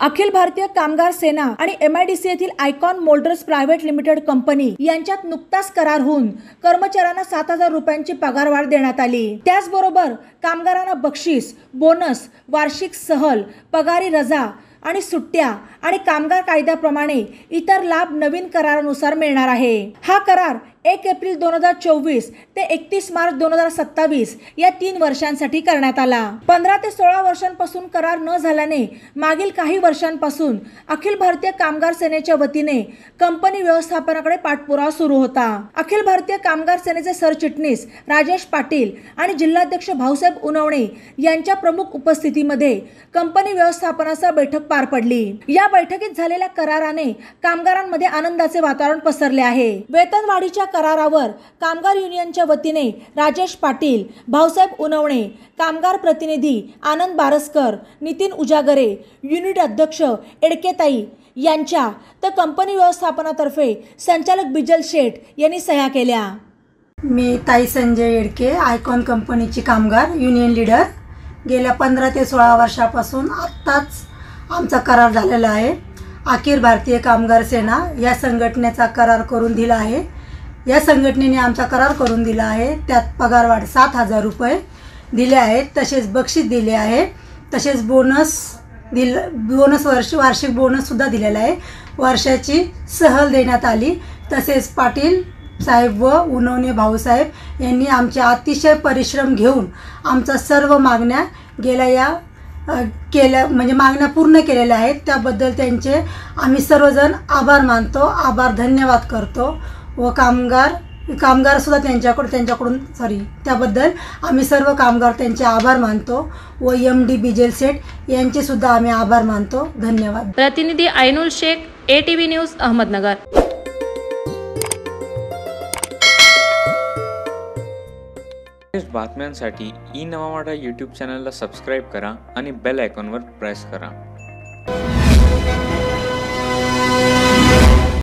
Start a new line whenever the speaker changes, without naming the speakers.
अखिल भारतीय कामगार सेना आणि MIDC येथील icon moulders private limited company यांच्यात नुकताच करार होऊन कर्मचाऱ्यांना 7,000 रुपयांची पगारवाढ देण्यात आली। त्याचबरोबर कामगारांना बक्षीस, बोनस, वार्षिक सहल, पगारी रजा आणि सुट्ट्या आणि कामगार कायद्याप्रमाणे इतर लाभ नवीन करारानुसार मिळणार आहे। हा करार 1 एप्रिल 2024 ते 31 मार्च 2027 या 3 वर्षांसाठी करण्यात आला। 15 ते 16 वर्षांपासून करार न झाल्याने मागील काही वर्षांपासून अखिल भारतीय कामगार सेनेच्या वतीने कंपनी व्यवस्थापनाकडे पाठपुरावा सुरू होता। अखिल भारतीय कामगार सेनेचे सरचिटणीस राजेश पाटील आणि जिल्हाध्यक्ष भाऊसाहेब उनवणे यांच्या प्रमुख उपस्थितीमध्ये कंपनी व्यवस्थापनाची बैठक पार पडली। या बैठकीत झालेल्या कराराने कामगारांमध्ये आनंदाचे वातावरण पसरले आहे। वेतनवाढीच्या करारावर कामगार युनियनच्या वतीने राजेश पाटील, भाऊसाहेब उनवणे, कामगार प्रतिनिधी आनंद बारसकर, नितीन उजागरे, युनिट अध्यक्ष एडकेताई यांच्या तर कंपनी व्यवस्थापनातर्फे संचालक बिजल शेठ यांनी सह्या केल्या।
मी ताई संजय एडके, आयकॉन कंपनीची कामगार युनियन लीडर। गेल्या 15 ते 16 वर्षापासून आत्ताच आमचा करार झालेला आहे। अखिल भारतीय कामगार सेना या संघटनेचा करार करून दिला आहे। या संघटनेने आमचा करार करून दिला आहे। त्यात पगारवाढ 7,000 रुपये दिले आहेत, तसेच बक्षीस दिले आहे, तसेच वार्षिक बोनससुद्धा दिलेला आहे। वर्षाची सहल देण्यात आली। तसेच पाटील साहेब व उनवणे भाऊसाहेब यांनी आमचे अतिशय परिश्रम घेऊन आमचा सर्व मागण्या मागण्या पूर्ण केलेल्या आहेत। त्याबद्दल त्यांचे आम्ही सर्वजण आभार मानतो, धन्यवाद करतो व कामगार सुद्धा त्याबद्दल आम्ही सर्व कामगार त्यांचे आभार मानतो व MD बिजल शेठ यांचे सुद्धा आम्ही आभार मानतो। धन्यवाद।
प्रतिनिधी आयनुल शेख, ATV न्यूज, अहमदनगर।
बातम्यांसाठी नवा मराठा YouTube चॅनलला सबस्क्राईब करा आणि बेल आयकॉनवर प्रेस करा।